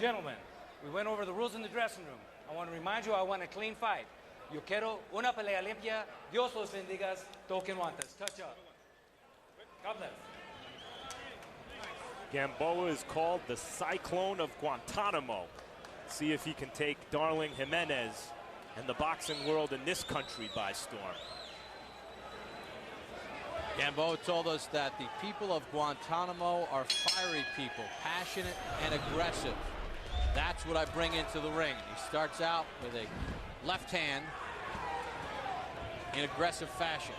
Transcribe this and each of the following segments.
Gentlemen, we went over the rules in the dressing room. I want to remind you, I want a clean fight. Yo quiero una pelea limpia. Dios los bendiga. Toquen guantes. Touch up. God bless. Gamboa is called the Cyclone of Guantanamo. See if he can take darling Jimenez and the boxing world in this country by storm. Gamboa told us that the people of Guantanamo are fiery people, passionate and aggressive. That's what I bring into the ring. He starts out with a left hand in aggressive fashion.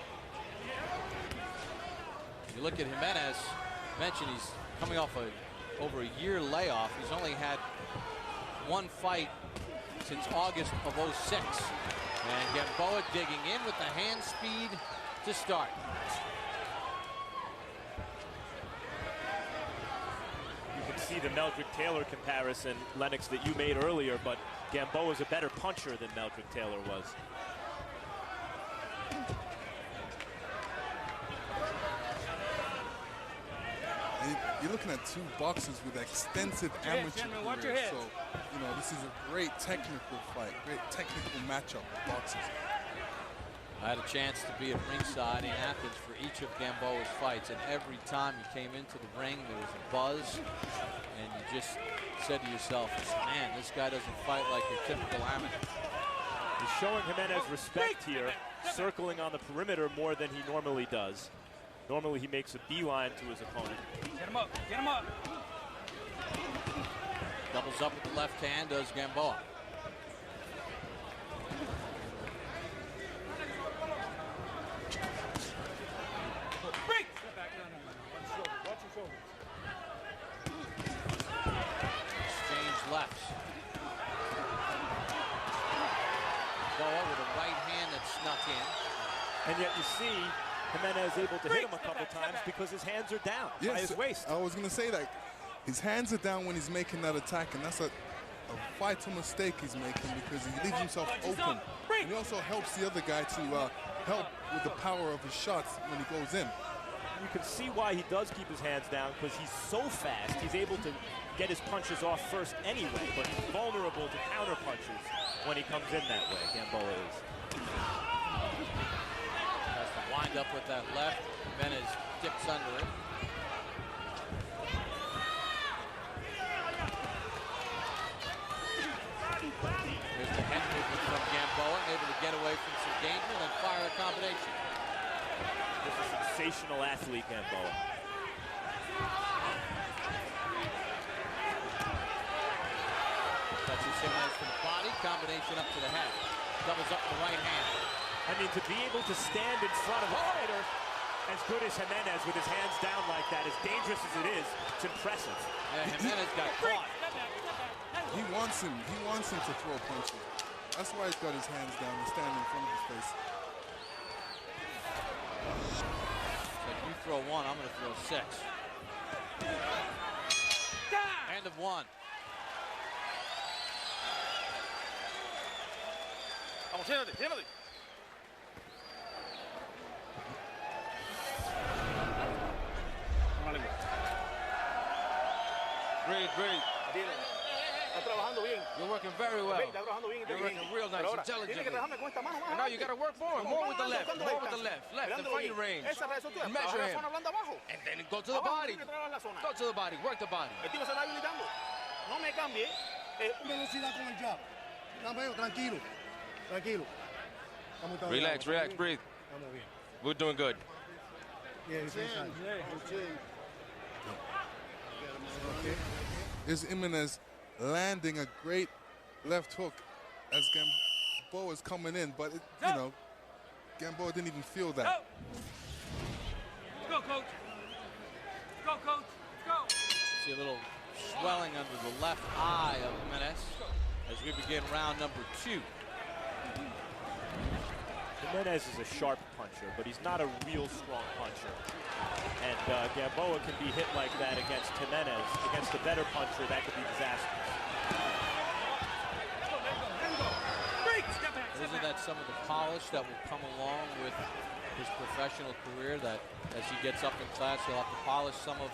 If you look at Jimenez, mentioned he's coming off over a year layoff. He's only had one fight since August of '06. And Gamboa digging in with the hand speed to start. You can see the Meldrick Taylor comparison, Lennox, that you made earlier, but Gamboa is a better puncher than Meldrick Taylor was. You're looking at two boxers with extensive amateur careers, so you know this is a great technical fight, great technical matchup of boxers. I had a chance to be at ringside in Athens for each of Gamboa's fights, and every time you came into the ring, there was a buzz, and you just said to yourself, man, this guy doesn't fight like your typical amateur. He's showing Jimenez respect here, circling on the perimeter more than he normally does. Normally he makes a beeline to his opponent. Get him up, get him up. Doubles up with the left hand, does Gamboa. Break! Step back, no. Watch your shoulders. Exchange lefts. Gamboa with a right hand that snuck in. And yet you see Jimenez able to hit him a couple times because his hands are down by his waist. I was going to say that his hands are down when he's making that attack, and that's a vital mistake he's making because he leaves himself open. And he also helps the other guy to help with the power of his shots when he goes in. You can see why he does keep his hands down, because he's so fast, he's able to get his punches off first anyway, but he's vulnerable to counter punches when he comes in that way, Gamboa is. Wind up with that left. Jimenez dips under it. Here's the head movement from Gamboa, able to get away from some danger and then fire a combination. This is a sensational athlete, Gamboa. Touches Jimenez to the body, combination up to the head. Doubles up the right hand. I mean, to be able to stand in front of a fighter as good as Jimenez with his hands down like that, as dangerous as it is, it's impressive. Yeah, Jimenez got caught. He wants him to throw punches. That's why he's got his hands down and standing in front of his face. So if you throw one, I'm going to throw six. End of one. Vamos, siéntate, siéntate. Breathe. You're working very well. You're working real nice, intelligently. And now you got to work more with the left, left, and find your range. And measure him. And then go to the body. Go to the body, work the body. Relax, breathe. We're doing good. Is Jimenez landing a great left hook as Gamboa is coming in, but you know, Gamboa didn't even feel that. Let's go, coach. Let's go, coach. Let's go. See a little swelling under the left eye of Jimenez as we begin round number 2. Jimenez is a sharp puncher, but he's not a real strong puncher. And Gamboa can be hit like that against Jimenez. Against a better puncher, that could be disastrous. Isn't that some of the polish that will come along with his professional career, that as he gets up in class, he'll have to polish some of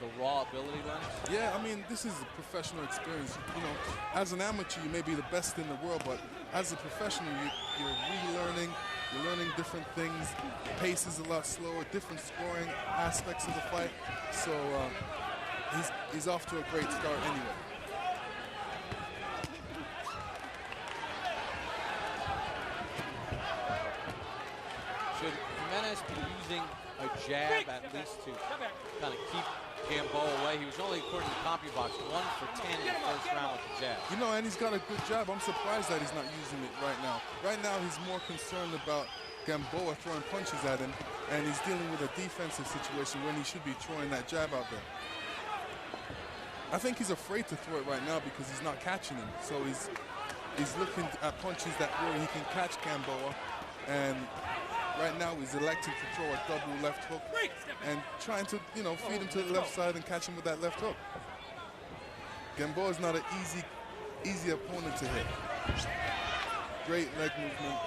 the raw ability, Lennox? Yeah, I mean, this is a professional experience. You know, as an amateur, you may be the best in the world, but as a professional, you're relearning. You're learning different things. The pace is a lot slower, different scoring aspects of the fight. So he's off to a great start anyway. Should Jimenez be using a jab at least to kind of keep Gamboa away? He was only, according to CompuBox, 1 for 10 in the first round with the jab. You know, and he's got a good jab. I'm surprised that he's not using it right now. Right now, he's more concerned about Gamboa throwing punches at him, and he's dealing with a defensive situation when he should be throwing that jab out there. I think he's afraid to throw it right now because he's not catching him. So he's looking at punches that where he can catch Gamboa, and right now he's electing to throw a double left hook and trying to, you know, feed him to the left side and catch him with that left hook. Gamboa is not an easy opponent to hit. Great leg movement.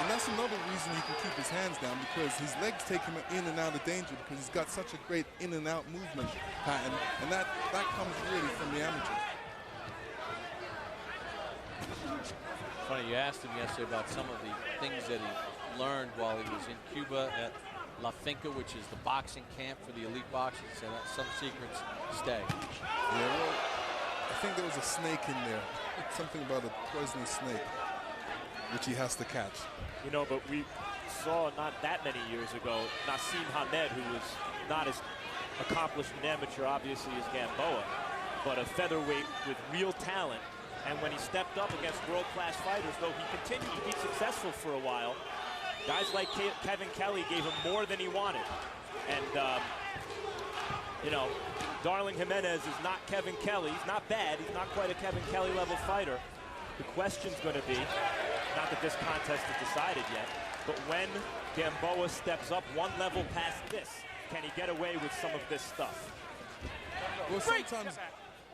And that's another reason he can keep his hands down, because his legs take him in and out of danger because he's got such a great in and out movement pattern, and that comes really from the amateurs. Funny, you asked him yesterday about some of the things that he learned while he was in Cuba at La Finca, which is the boxing camp for the elite boxers. He said that some secrets stay. Yeah, well, I think there was a snake in there. Something about a poisonous snake, which he has to catch. You know, but we saw not that many years ago Nassim Hamed, who was not as accomplished an amateur, obviously, as Gamboa, but a featherweight with real talent. And when he stepped up against world-class fighters, though he continued to be successful for a while, guys like Kevin Kelly gave him more than he wanted. And, you know, Darling Jimenez is not Kevin Kelly. He's not bad. He's not quite a Kevin Kelly level fighter. The question's going to be, not that this contest is decided yet, but when Gamboa steps up one level past this, can he get away with some of this stuff? Well, sometimes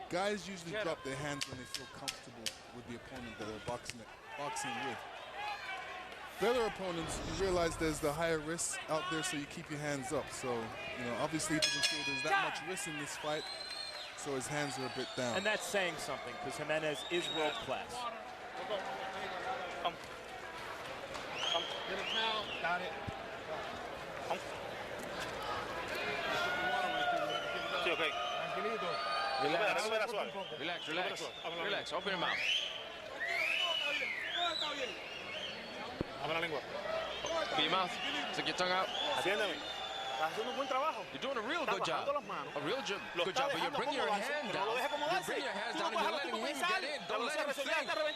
guys usually drop their hands when they feel comfortable with the opponent that they're boxing with. The other opponents, you realize there's the higher risk out there, so you keep your hands up. So, you know, obviously he doesn't feel there's that much risk in this fight, so his hands are a bit down. And that's saying something, because Jimenez is world class. Get a towel. Got it. Sí, okay. Relax. Relax. Open your mouth. Abre la lengua. Open your mouth. Stick your tongue out. Atiéndeme. Estás haciendo un buen trabajo. You're doing a real good job. A real good job, but you're bringing your hand down. You're bringing your hands down and you're letting him get in. Don't let him think.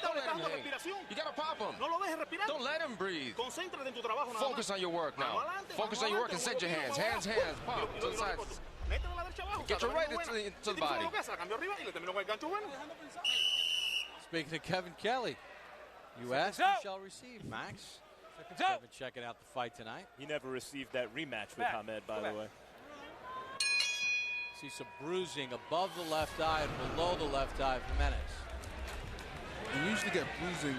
Don't let him think. You gotta pop him. No lo dejes respirar. Don't let him breathe. Concéntrate en tu trabajo nada más. Focus on your work now. Focus on your work and set your hands. Hands, pop to the sides. Get your right into the body. Speaking of Kevin Kelly, you asked, you shall receive, Max. Kevin checking out the fight tonight. He never received that rematch with Hamed, by the way. See some bruising above the left eye and below the left eye of Jimenez. You usually get bruising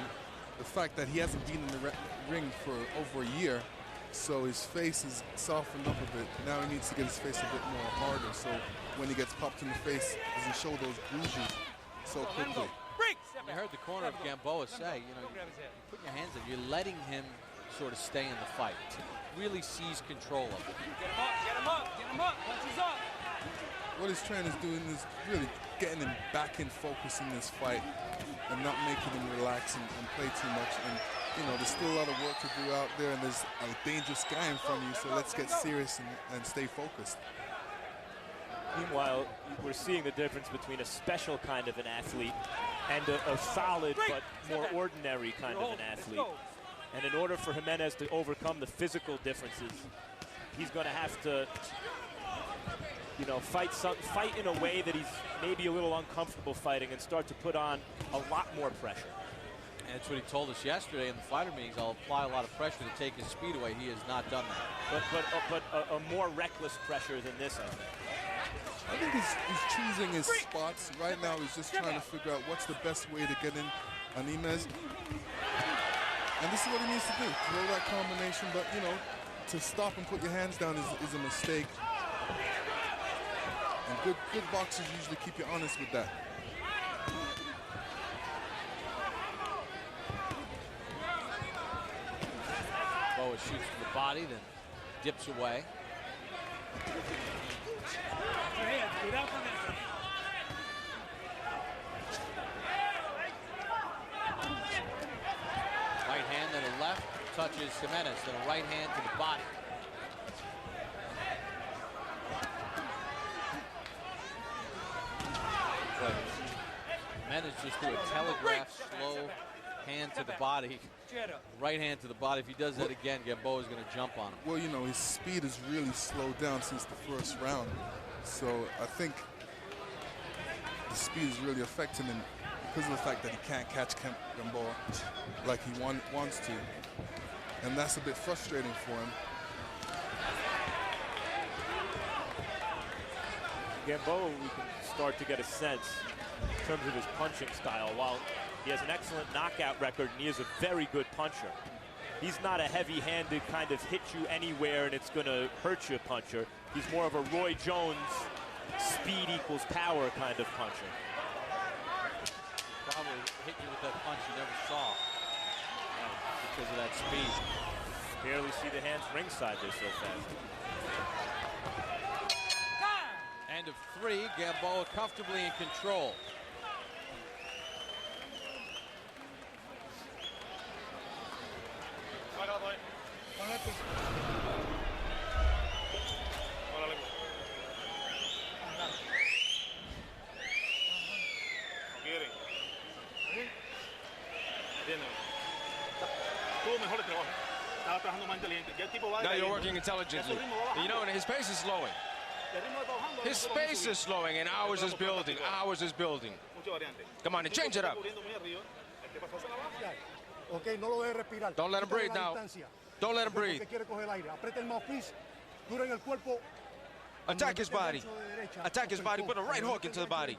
the fact that he hasn't been in the ring for over a year, so his face is softened up a bit. Now he needs to get his face a bit more harder, so when he gets popped in the face, it doesn't show those bruises so quickly. You heard the corner of Gamboa say, you know, you put your hands up, you're letting him sort of stay in the fight, really seize control of it. Get him up, punches up. What his trainer's doing is really getting him back in focus in this fight and not making him relax and play too much. And, you know, there's still a lot of work to do out there, and there's a dangerous guy in front of you, so let's get serious and stay focused. Meanwhile, we're seeing the difference between a special kind of an athlete and a solid but more ordinary kind of an athlete. And in order for Jimenez to overcome the physical differences, he's going to have to, you know, fight in a way that he's maybe a little uncomfortable fighting and start to put on a lot more pressure. And that's what he told us yesterday in the fighter meetings. I'll apply a lot of pressure to take his speed away. He has not done that. But a more reckless pressure than this, I think. I think he's choosing his spots. Right now he's just trying to figure out what's the best way to get in on Jimenez. And this is what he needs to do. Throw that combination, but, you know, to stop and put your hands down is a mistake. And good boxers usually keep you honest with that. Gamboa shoots to the body, then dips away. Right hand, then a left, touches Jimenez, then a right hand to the body. But Jimenez just threw a telegraph slow hand to the body. Right hand to the body. If he does that again, Gamboa is going to jump on him. Well, you know, his speed has really slowed down since the first round. So I think the speed is really affecting him because of the fact that he can't catch Gamboa like he wants to. And that's a bit frustrating for him. Gamboa, we can start to get a sense in terms of his punching style. While he has an excellent knockout record and he is a very good puncher, he's not a heavy-handed kind of hit you anywhere and it's going to hurt you puncher. He's more of a Roy Jones speed equals power kind of puncher. Probably hit you with that punch you never saw because of that speed. Barely see the hands ringside, they're so fast. End of 3, Gamboa comfortably in control. Now you're working intelligently. You know, and his pace is slowing. His pace is slowing, and ours is building. Ours is building. Come on, and change it up. Don't let him breathe now. Don't let him breathe. Attack his body. Attack his body. Put a right hook into the body.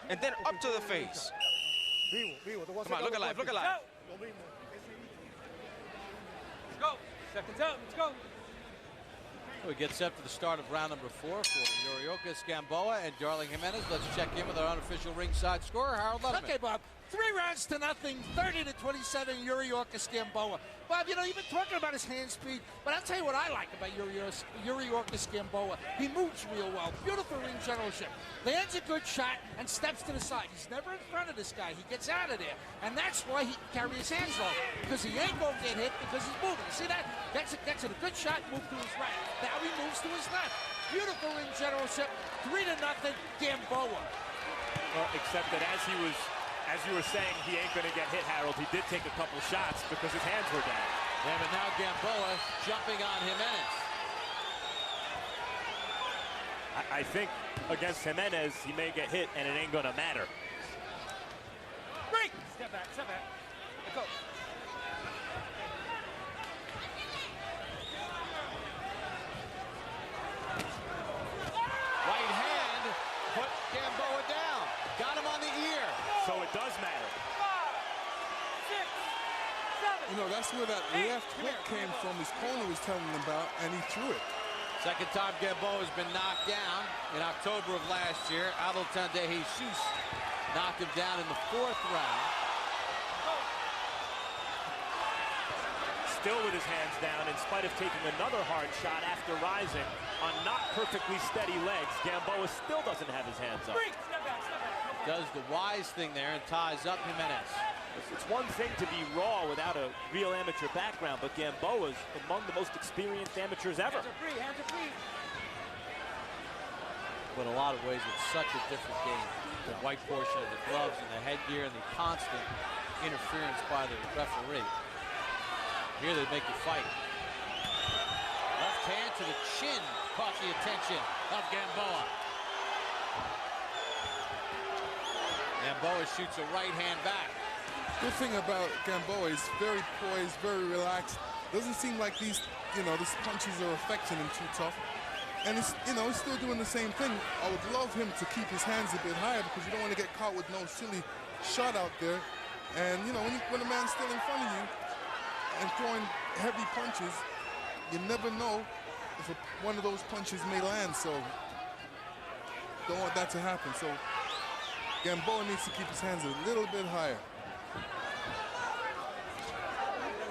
And then up to the face. Come on, look alive. Look alive. Let's go. Seconds out. Let's go. We get set for the start of round number 4 for Yuriorkis, Gamboa, and Darling Jimenez. Let's check in with our unofficial ringside scorer, Harold Leatherman. Okay, Bob. 3 rounds to nothing, 30-27, Yuriorkis, Gamboa. Bob, you know, you've been talking about his hand speed, but I'll tell you what I like about Yuriorkis, Gamboa. He moves real well. Beautiful ring generalship. Lands a good shot and steps to the side. He's never in front of this guy. He gets out of there. And that's why he can carry his hands low, because he ain't going to get hit because he's moving. You see that? Gets it a good shot, move to his right. Now he moves to his left. Beautiful ring generalship. 3-0, Gamboa. Well, except that as you were saying, he ain't going to get hit, Harold. He did take a couple shots because his hands were down. Yeah, but now Gamboa jumping on Jimenez. I think against Jimenez, he may get hit, and it ain't going to matter. Break! Step back, step back. Let's go. Right hand put Gamboa down. Got him on the ear. So it does matter. 5, 6, 7. You know, that's where that left hook came from. His corner was telling him about, and he threw it. Second time Gamboa has been knocked down in October of last year. Adoltan de Jesus knocked him down in the 4th round. Still with his hands down, in spite of taking another hard shot after rising on not perfectly steady legs, Gamboa still doesn't have his hands up. Break! Step back, step back. Does the wise thing there and ties up Jimenez. It's one thing to be raw without a real amateur background, but Gamboa's among the most experienced amateurs ever. Hands are free, hands are free. But in a lot of ways, it's such a different game. The white portion of the gloves and the headgear and the constant interference by the referee. Here they make you fight. Left hand to the chin caught the attention of Gamboa. Gamboa shoots a right hand back. Good thing about Gamboa is very poised, very relaxed. Doesn't seem like these punches are affecting him too tough. And he's still doing the same thing. I would love him to keep his hands a bit higher because you don't want to get caught with no silly shot out there. And you know, when a man's still in front of you and throwing heavy punches, you never know if one of those punches may land, so don't want that to happen. So Gamboa needs to keep his hands a little bit higher.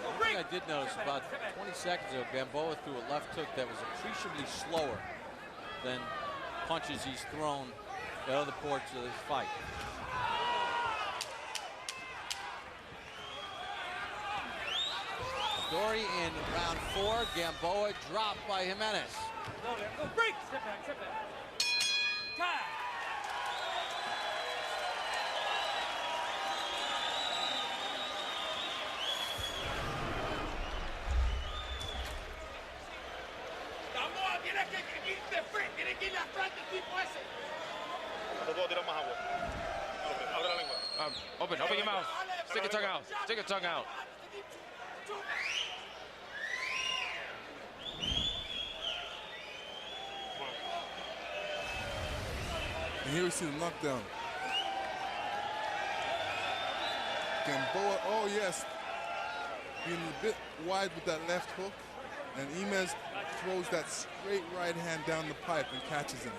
One thing I did notice about 20 seconds ago, Gamboa threw a left hook that was appreciably slower than punches he's thrown at other parts of this fight. Story in round 4. Gamboa dropped by Jimenez. Go break. Step back, step back. Time. Gamboa tiene que ir de frente, tiene que ir de frente el tipo ese. No puedo tirar más agua. Abre la lengua. Open your mouth. Stick your tongue out. Stick your tongue out. And here we see the knockdown. Gamboa, oh yes, being a bit wide with that left hook, and Jimenez throws that straight right hand down the pipe and catches him.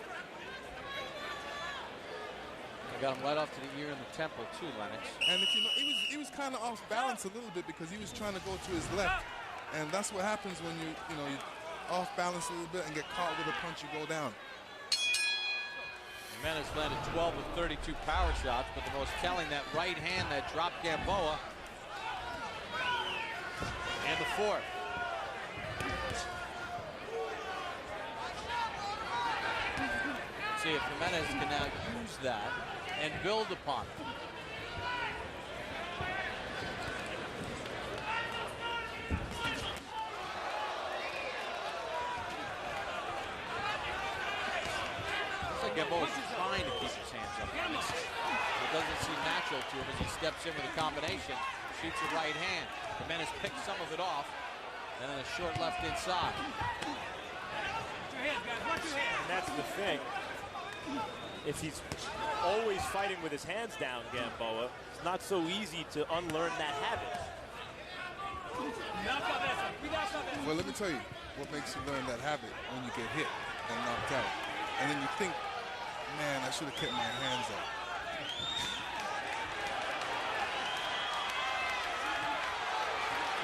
I got him right off to the ear and the temple too, Lennox. And if you know, he was kind of off balance a little bit because he was trying to go to his left, and that's what happens when you off balance a little bit and get caught with a punch, you go down. Jimenez landed 12 of 32 power shots, but the most telling, that right hand that dropped Gamboa. And the fourth. Let's see if Jimenez can now use that and build upon it. Gamboa's trying to keep his hands up. It doesn't seem natural to him as he steps in with a combination, shoots a right hand. Jimenez picks some of it off, and then a short left inside. And that's the thing. If he's always fighting with his hands down, Gamboa, it's not so easy to unlearn that habit. Well, let me tell you what makes you learn that habit when you get hit and knocked out. And then you think, man, I should have kept my hands up.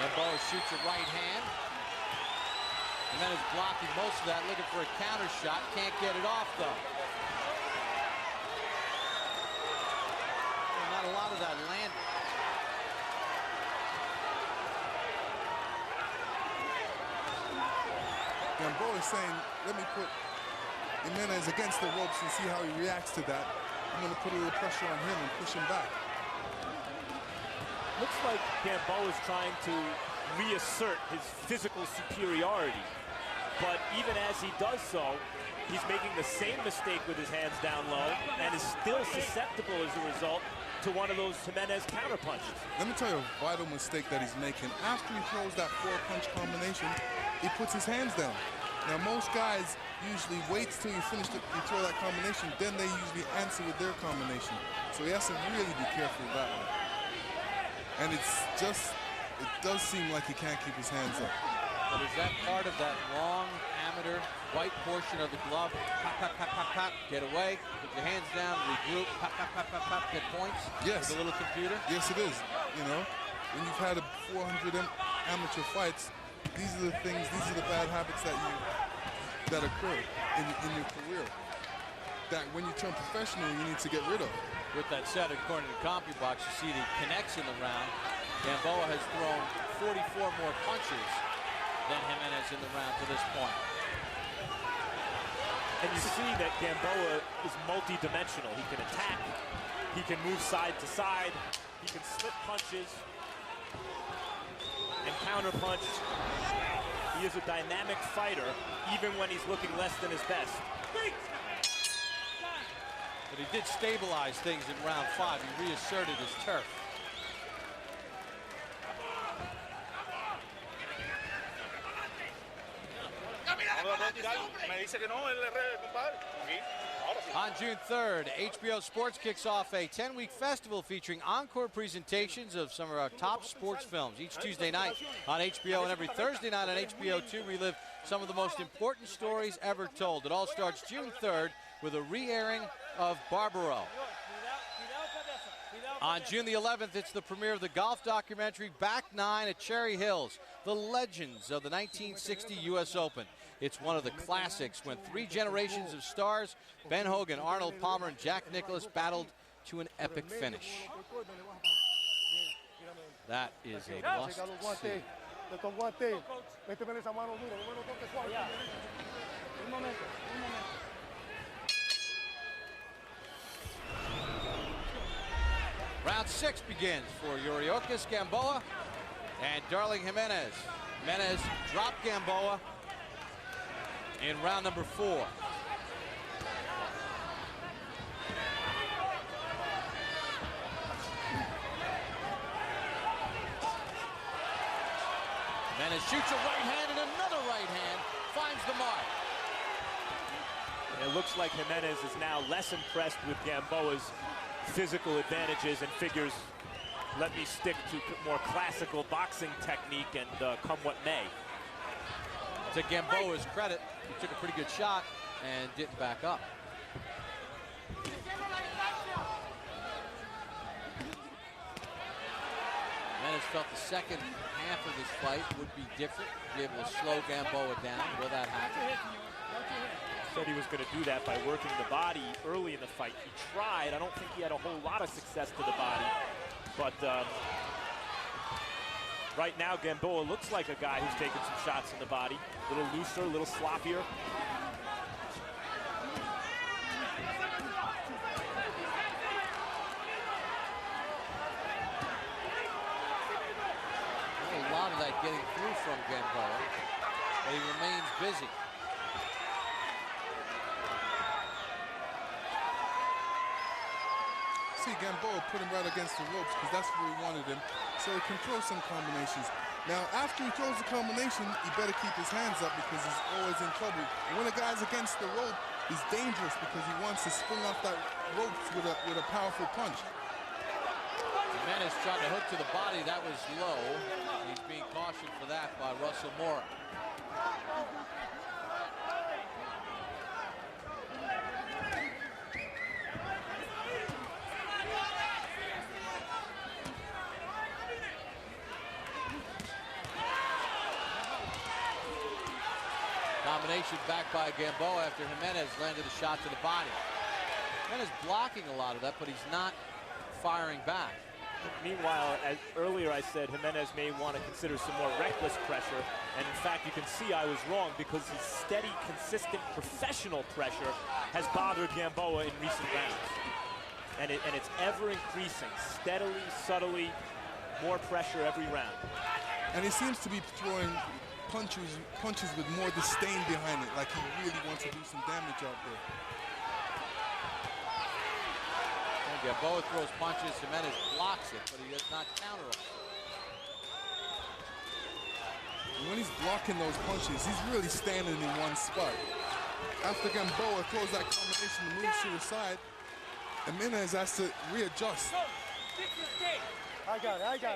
Gamboa shoots a right hand. Jimenez blocking most of that, looking for a counter shot. Can't get it off, though. Well, not a lot of that landed. Gamboa is saying, let me put Jimenez against the ropes and see how he reacts to that. I'm going to put a little pressure on him and push him back. Looks like Gamboa is trying to reassert his physical superiority. But even as he does so, he's making the same mistake with his hands down low and is still susceptible as a result to one of those Jimenez counterpunches. Let me tell you a vital mistake that he's making. After he throws that 4-punch combination, he puts his hands down. Now, most guys usually wait till you finish you throw that combination, then they usually answer with their combination. So he has to really be careful of that one. And it does seem like he can't keep his hands up. But is that part of that long amateur white portion of the glove? Pop, pop, pop, pop, pop, get away, put your hands down, regroup, pop, pop, pop, pop, pop, get points? Yes. With a little computer? Yes, it is. You know, when you've had 400 amateur fights, these are the things, these are the bad habits that occur in your career. That when you turn professional, you need to get rid of. With that said, according to CompuBox, you see the connects in the round. Gamboa has thrown 44 more punches than Jimenez in the round to this point. And you see that Gamboa is multi-dimensional. He can attack, he can move side to side, he can slip punches and counter punch. He is a dynamic fighter, even when he's looking less than his best. But he did stabilize things in round 5. He reasserted his turf. Me dice que no, él le compadre. Aquí, ahora sí. On June 3rd, HBO Sports kicks off a 10-week festival featuring encore presentations of some of our top sports films. Each Tuesday night on HBO and every Thursday night on HBO2, relive some of the most important stories ever told. It all starts June 3rd with a re-airing of Barbaro. On June the 11th, it's the premiere of the golf documentary Back Nine at Cherry Hills, the legends of the 1960 U.S. Open. It's one of the classics when three generations of stars, Ben Hogan, Arnold Palmer, and Jack Nicklaus, battled to an epic finish. That is a must see. Round 6 begins for Yuriorkis, Gamboa, and Darling Jimenez. Jimenez dropped Gamboa in round number 4. Jimenez shoots a right hand and another right hand, finds the mark. And it looks like Jimenez is now less impressed with Gamboa's physical advantages and figures, let me stick to more classical boxing technique and come what may. To Gamboa's credit, he took a pretty good shot and didn't back up. Jimenez felt the second half of this fight would be different, be able to slow Gamboa down. Will that happen? Said he was going to do that by working the body early in the fight. He tried. I don't think he had a whole lot of success to the body. But right now, Gamboa looks like a guy who's taking some shots in the body. A little looser, a little sloppier. A lot of that getting through from Gamboa, but he remains busy. See, Gamboa put him right against the ropes because that's where he wanted him, so he can throw some combinations. Now, after he throws the combination, he better keep his hands up because he's always in trouble. And when a guy's against the rope, he's dangerous because he wants to spring off that rope with a powerful punch. Jimenez tried to hook to the body. That was low. He's being cautioned for that by Russell Mora. Combination back by Gamboa after Jimenez landed a shot to the body. Jimenez blocking a lot of that, but he's not firing back. Meanwhile, as earlier I said, Jimenez may want to consider some more reckless pressure. And in fact, you can see I was wrong because his steady, consistent, professional pressure has bothered Gamboa in recent rounds. And it's ever increasing, steadily, subtly, more pressure every round. And he seems to be throwing punches with more disdain behind it, like he really wants to do some damage out there. And Gamboa throws punches, Jimenez blocks it, but he does not counter them. And when he's blocking those punches, he's really standing in one spot. After Gamboa throws that combination and moves to the side, Jimenez has to readjust. I got it.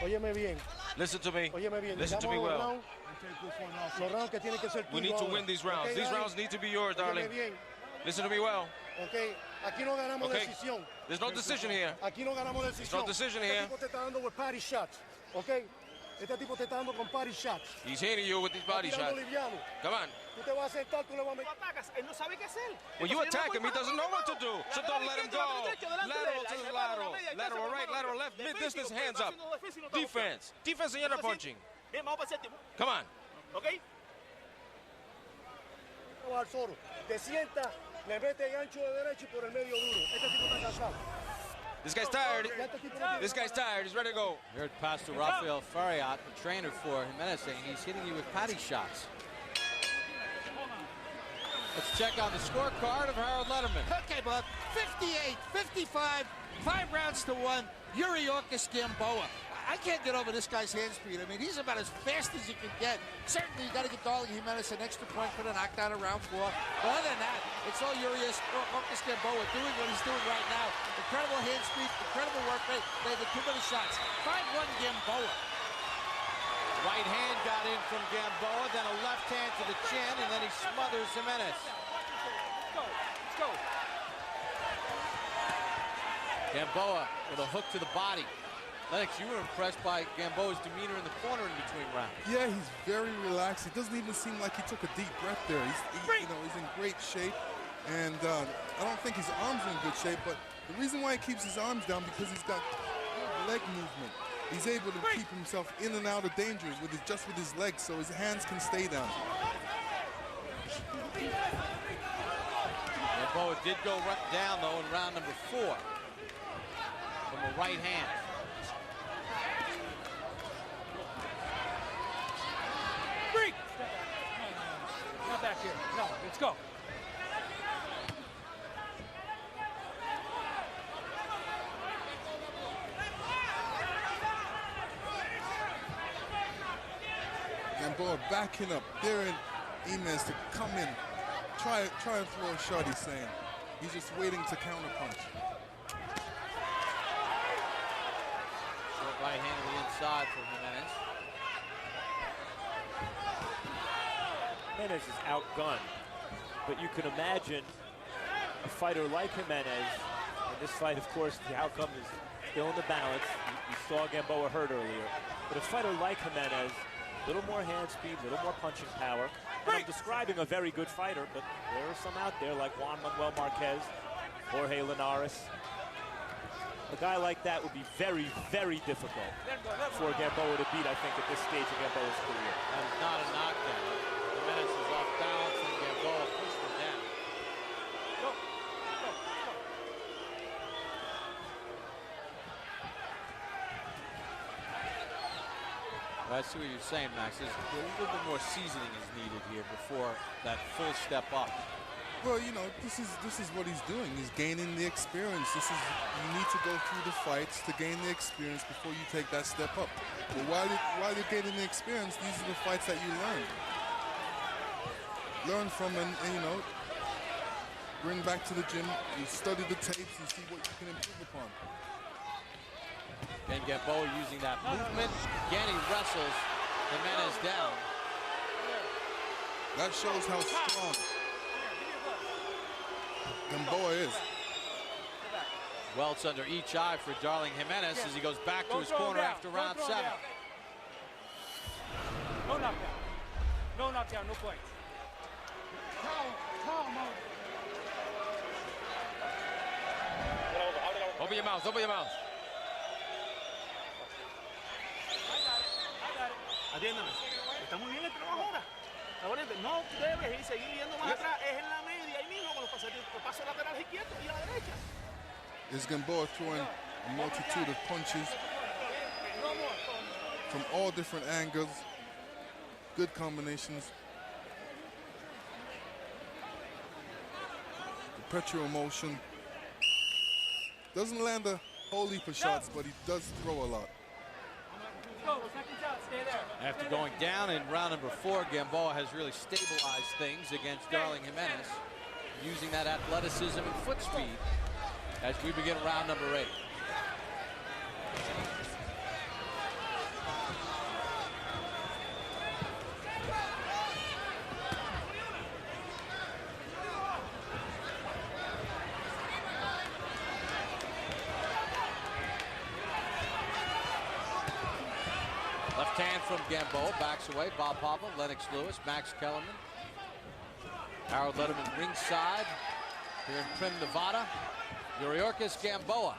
Óyeme bien. Listen to me. Óyeme bien. Listen to me well. Los rounds que tienen que ser We need to win these rounds. Okay, these rounds need to be yours, darling. Óyeme bien. Listen to me well. Okay. Aquí no ganamos decisión. There's no decision here. Aquí no ganamos decisión. There's no decision here. Este tipo te está dando with party shots. Okay. Este tipo te está dando con party shots. He's hitting you with these body shots. Come on. Tú te vas a sentar, tú le vas a meter. Él no sabe qué hacer. When you attack him, he doesn't know what to do. So don't let him go. Lateral to the lateral. Lateral right, lateral left. Mid-distance, hands up. Defense. Defense and you're punching. Come on. Okay. Al Zoro. Te sienta, le mete gancho de derecho y por el medio duro. Este tipo está cansado. This guy's tired. This guy's tired. He's ready to go. You heard Pastor Rafael Fariat, the trainer for Jimenez, saying he's hitting you with patty shots. Let's check on the scorecard of Harold Letterman. Okay, Bob. 58, 55, 5 rounds to 1. Yuriorkis Gamboa. I can't get over this guy's hand speed. I mean, he's about as fast as you can get. Certainly, you got to get Darling Jimenez an extra point for the knockdown in round 4. But other than that, it's all Yuriorkis Gamboa doing what he's doing right now. Incredible hand speed, incredible work rate. They have too many shots. 5-1 Gamboa. Right hand got in from Gamboa, then a left hand to the chin, and then he smothers Jimenez. Let's go. Gamboa with a hook to the body. Lennox, you were impressed by Gamboa's demeanor in the corner in between rounds. Yeah, he's very relaxed. It doesn't even seem like he took a deep breath there. He's in great shape, and I don't think his arms are in good shape, but the reason why he keeps his arms down because he's got good leg movement. He's able to keep himself in and out of danger just with his legs, so his hands can stay down. Gamboa did go down, though, in round number 4 from a right hand. Break! Not back here. No, let's go. Gamboa backing up, daring Jimenez to come in, try and throw a shot, he's saying. He's just waiting to counterpunch. Short right hand to the inside for Jimenez. Jimenez is outgunned, but you can imagine a fighter like Jimenez. In this fight, of course, the outcome is still in the balance. You saw Gamboa hurt earlier, but a fighter like Jimenez, a little more hand speed, a little more punching power. And I'm describing a very good fighter, but there are some out there like Juan Manuel Marquez, Jorge Linares. A guy like that would be very, very difficult for Gamboa to beat, I think, at this stage of Gamboa's career. That is not a knockdown. Jimenez is off balance, and Gamboa pushed him down. I see what you're saying, Max. There's a little bit more seasoning is needed here before that full step up. Well, you know, this is what he's doing. He's gaining the experience. You need to go through the fights to gain the experience before you take that step up. But while you're gaining the experience, these are the fights that you learn from, and you know, bring back to the gym. You study the tapes and see what you can improve upon. And Gamboa using that movement. Again, he wrestles Jimenez down. That shows how strong Gamboa is. Welts under each eye for Darling Jimenez as he goes back to his corner after round 7. No knockdown. No knockdown, no points. Open your mouth, open your mouth. Atiéndame. Está muy bien el trabajo ahora. Ahora no debes ir seguir yendo más atrás. Es en la media ahí mismo con los pasos laterales izquierdos y a la derecha. Is Gamboa throwing a multitude of punches from all different angles. Good combinations. Perpetual motion. Doesn't land a whole heap of shots, but he does throw a lot. After going down in round number 4, Gamboa has really stabilized things against Darling Jimenez, using that athleticism and foot speed as we begin round number 8. Left hand from Gamboa, backs away. Bob Papa, Lennox Lewis, Max Kellerman. Harold Letterman ringside here in Prim, Nevada. Yuriorkis Gamboa,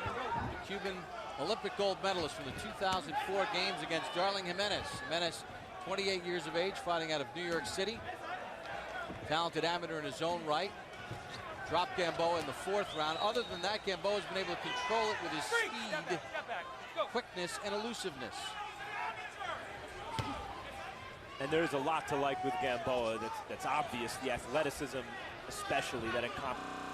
the Cuban Olympic gold medalist from the 2004 games against Darling Jimenez. Jimenez, 28 years of age, fighting out of New York City. Talented amateur in his own right. Dropped Gamboa in the 4th round. Other than that, Gamboa has been able to control it with his speed, quickness, and elusiveness. And there's a lot to like with Gamboa. That's obvious. The athleticism, especially, that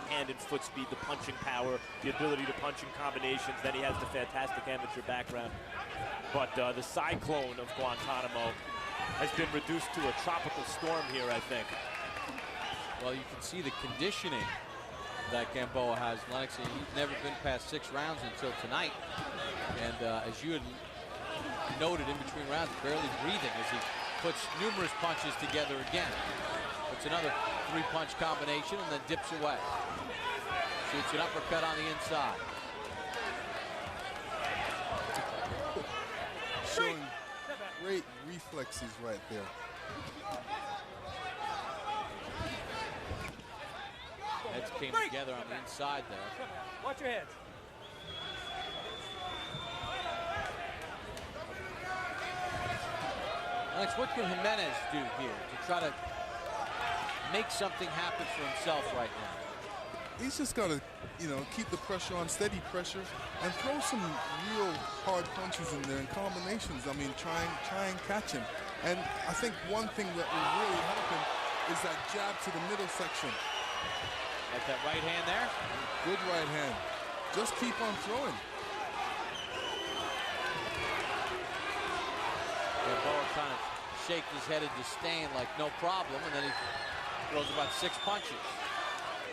hand and foot speed, the punching power, the ability to punch in combinations. Then he has the fantastic amateur background. But the cyclone of Guantanamo has been reduced to a tropical storm here, I think. Well, you can see the conditioning that Gamboa has. Lennox, he's never been past 6 rounds until tonight. And as you had noted in between rounds, barely breathing as he puts numerous punches together again. Puts another 3-punch combination and then dips away. Shoots an uppercut on the inside. Showing great reflexes right there. Heads came together on the inside there. Watch your heads. Alex, what can Jimenez do here to try to make something happen for himself right now? He's just got to, keep the pressure on, steady pressure, and throw some real hard punches in there and combinations. I mean, try and catch him. And I think one thing that will really help him is that jab to the middle section. Like that right hand there? Good right hand. Just keep on throwing. Gamboa trying to shake his head in disdain like no problem, and then he throws about 6 punches.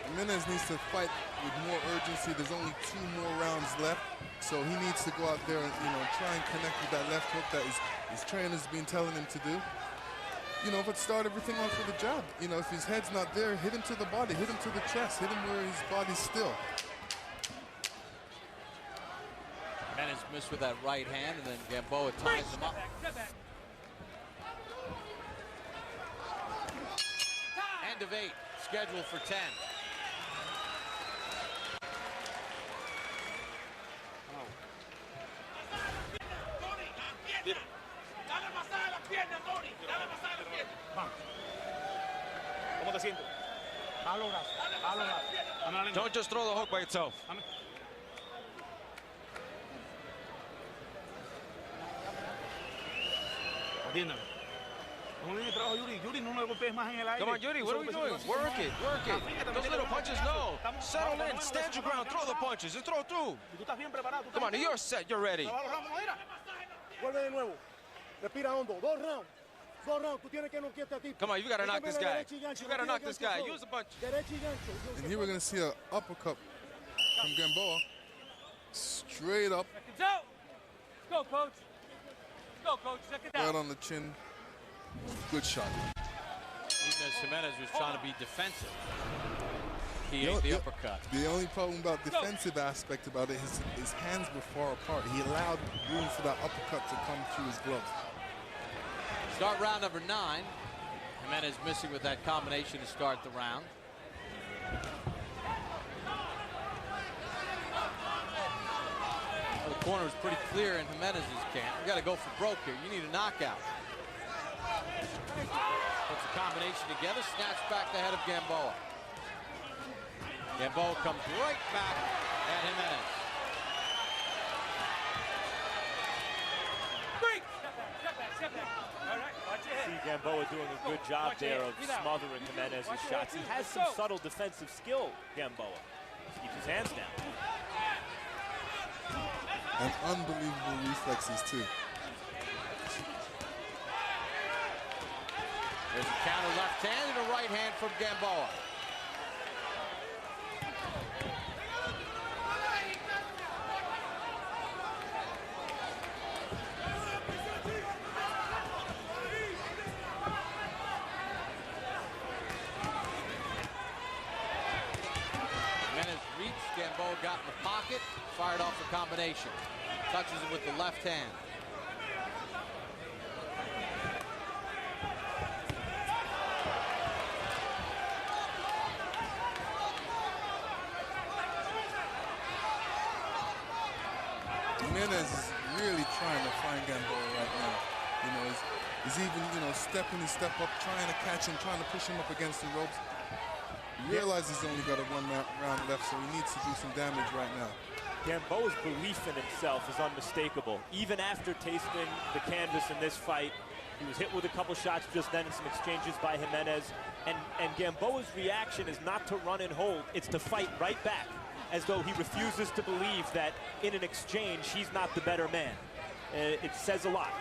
Jimenez needs to fight with more urgency. There's only 2 more rounds left, so he needs to go out there and try and connect with that left hook that his trainer's been telling him to do. But start everything off with a jab. If his head's not there, hit him to the body, hit him to the chest, hit him where his body's still. Jimenez missed with that right hand, and then Gamboa ties him up. End of 8, scheduled for 10. ¿Cómo te sientes? Don't just throw the hook by itself. Atiéndame. Muy bien el trabajo, Yuri. Yuri, no me golpees más en el aire. Come on, Yuri, what are we doing? Work it, work it. Those little punches, no. Settle in, stand your ground, throw the punches, and throw through. Tú estás bien preparado. Come on, you're set, you're ready. Vuelve de nuevo. Respira hondo. 2 rounds. 2 rounds. Tú tienes que noquearte a ti. Come on, you gotta knock this guy. You gotta knock this guy. Use a punch. And here we're going to see an uppercut from Gamboa. Straight up. Let's go, coach. Let's go, coach. Check it Right out. on the chin. Good shot. Even as Jimenez was trying to be defensive, he ate the uppercut. The only problem about defensive aspect about it, his hands were far apart. He allowed room for that uppercut to come through his glove. Start round number 9. Jimenez missing with that combination to start the round. Well, the corner is pretty clear in Jimenez's camp. You got to go for broke here. You need a knockout. Puts a combination together, snaps back the head of Gamboa. Gamboa comes right back at Jimenez. Step back. All right, watch your head. See Gamboa doing a good job there of smothering Jimenez's shots. He has some subtle defensive skill, Gamboa. Keeps his hands down. And unbelievable reflexes, too. There's a counter left hand and a right hand from Gamboa. Jimenez reached, Gamboa got in the pocket, fired off the combination. Touches it with the left hand. Jimenez is really trying to find Gamboa right now. He's even, stepping his step up, trying to catch him, trying to push him up against the ropes. He realizes he's only got a 1 round left, so he needs to do some damage right now. Gamboa's belief in himself is unmistakable. Even after tasting the canvas in this fight, He was hit with a couple shots just then in some exchanges by Jimenez. And Gamboa's reaction is not to run and hold, it's to fight right back, as though he refuses to believe that in an exchange, he's not the better man. It says a lot.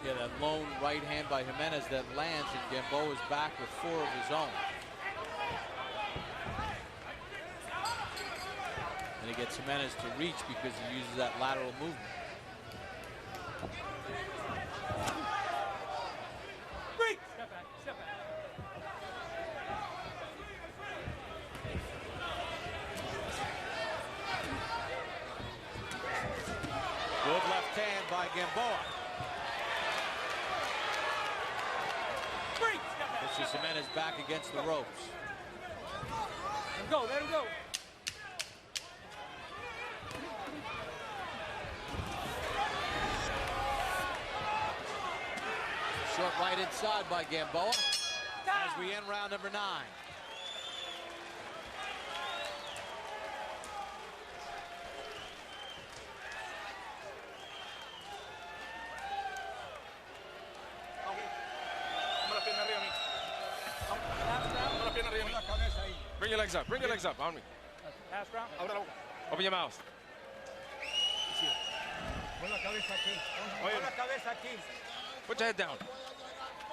Yeah, that lone right hand by Jimenez that lands, and Gamboa's back with 4 of his own. And he gets Jimenez to reach because he uses that lateral movement. Step back, step back. Good left hand by Gamboa. This is Jimenez back against the ropes. Let him go, let him go. Short right inside by Gamboa as we end round number 9. Bring your legs up. Bring your legs up on me. Last round. Open your mouth. Put your head down.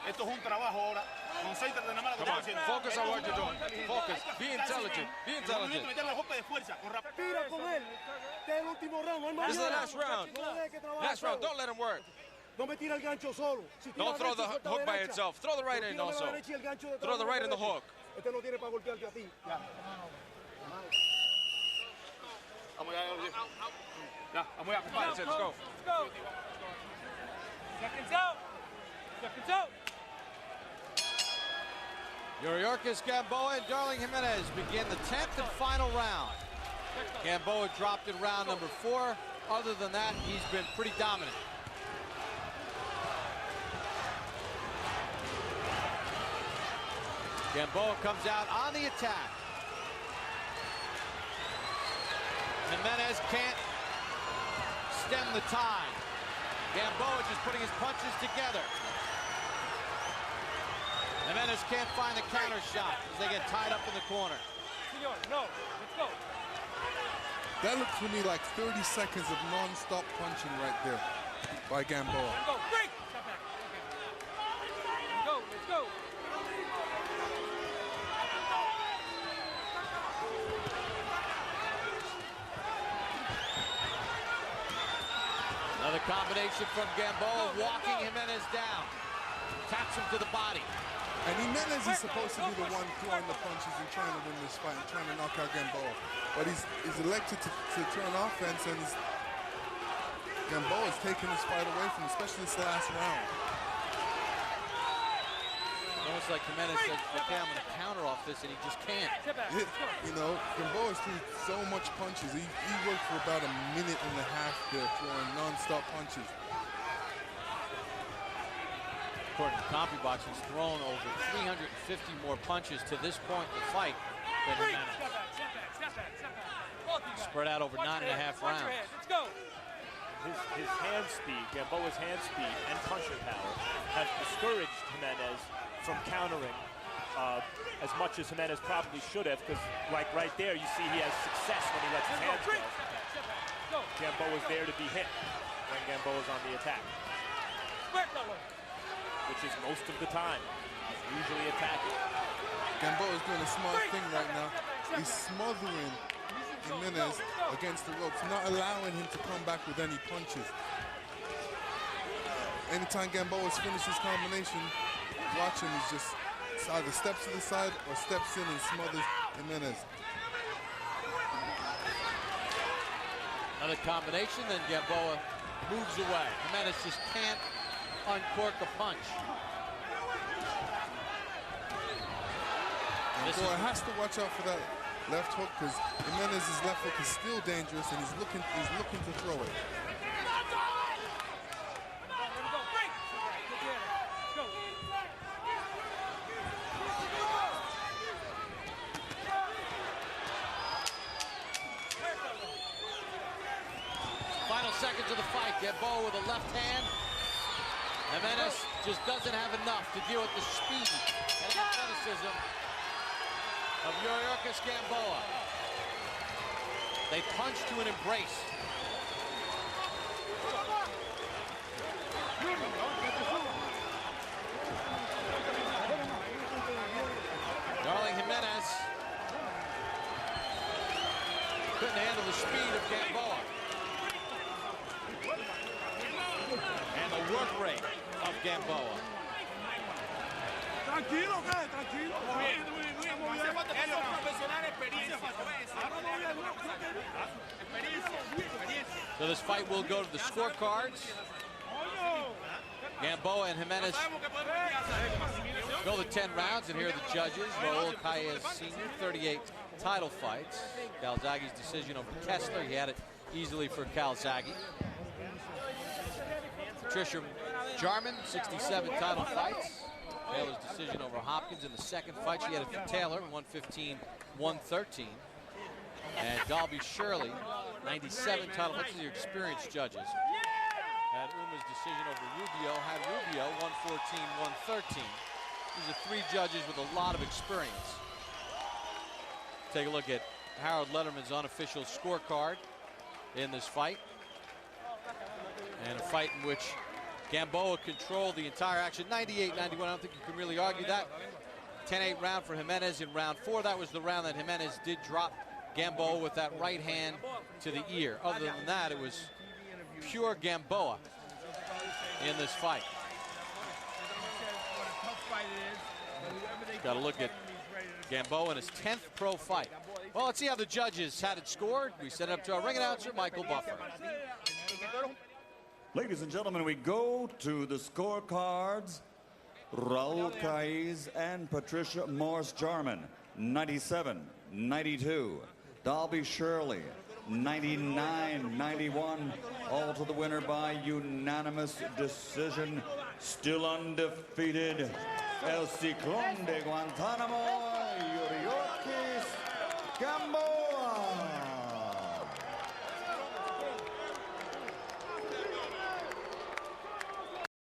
Esto es un trabajo ahora. Concéntrate nada más. Come on. Focus on what you're doing. Focus. Be intelligent. Be intelligent. Respira con él. Este es el último round. This is the last round. Last round. Don't let him work. No me tira el gancho solo. Don't throw the hook by itself. Throw the right in also. Throw the right in the hook. Este no tiene para golpearte a ti. Vamos allá, compadre. Let's go. Let's go. Seconds out. Seconds out. Yuriorkis, Gamboa, and Darling Jimenez begin the 10th and final round. Gamboa dropped in round number 4. Other than that, he's been pretty dominant. Gamboa comes out on the attack. Jimenez can't stem the tide. Gamboa just putting his punches together. Jimenez can't find the counter shot as they get tied up in the corner. Senor, no, let's go. That looked to me like 30 seconds of non-stop punching right there by Gamboa. Let's go, break. Step back. Okay. Let's go, let's go. Another combination from Gamboa, walking Jimenez down. Taps him to the body. And Jimenez is supposed to be the one throwing the punches and trying to win this fight and trying to knock out Gamboa. But he's elected to turn offense, and Gamboa is taking this fight away from him, especially this last round. Almost like Jimenez said, okay, I'm going to counter off this, and he just can't. You know, Gamboa's threw so much punches. He worked for about a minute and a half there throwing non-stop punches. According to CompuBox, he's thrown over 350 more punches to this point in the fight than Jimenez. Spread out over 9.5 rounds. Let's go. His hand speed, Gamboa's hand speed and punching power has discouraged Jimenez from countering as much as Jimenez probably should have, because like right there, you see he has success when he lets his hands go. Gamboa's there to be hit when Gamboa's on the attack, which is most of the time. He's usually attacking. Gamboa's doing a smart thing right now. He's smothering Jimenez against the ropes, not allowing him to come back with any punches. Anytime Gamboa's finished his combination, watch him, he's just either steps to the side or steps in and smothers Jimenez. Another combination, then Gamboa moves away. Jimenez just can't uncork a punch. Gamboa has to watch out for that left hook, because Jimenez's left hook is still dangerous, and he's looking to throw it. Final seconds of the fight. Gamboa with a left hand. Jimenez just doesn't have enough to deal with the speed and athleticism of Yuriorkis Gamboa. They punch to an embrace. Darling Jimenez couldn't handle the speed of Gamboa. And the work rate of Gamboa. Tranquilo, tranquilo. So this fight will go to the scorecards. Gamboa and Jimenez go the 10 rounds, and here are the judges. Raul Calles Sr., 38 title fights. Calzaghe's decision over Kessler. He had it easily for Calzaghe. Patricia Jarman, 67 title fights. Taylor's decision over Hopkins in the second fight. She had it for Taylor, 115-113. And Dalby Shirley, 97 title fights. These are experienced judges. Had Uma's decision over Rubio. Had Rubio, 114-113. These are three judges with a lot of experience. Take a look at Harold Letterman's unofficial scorecard in this fight. And a fight in which Gamboa controlled the entire action, 98-91. I don't think you can really argue that. 10-8 round for Jimenez in round 4. That was the round that Jimenez did drop Gamboa with that right hand to the ear. Other than that, it was pure Gamboa in this fight. Got to look at Gamboa in his 10th pro fight. Well, let's see how the judges had it scored. We send it up to our ring announcer, Michael Buffer. Ladies and gentlemen, we go to the scorecards. Raul Calles and Patricia Morris-Jarman, 97-92. Dalby Shirley, 99-91. All to the winner by unanimous decision. Still undefeated, El Ciclón de Guantánamo, Yuriorkis Gamboa.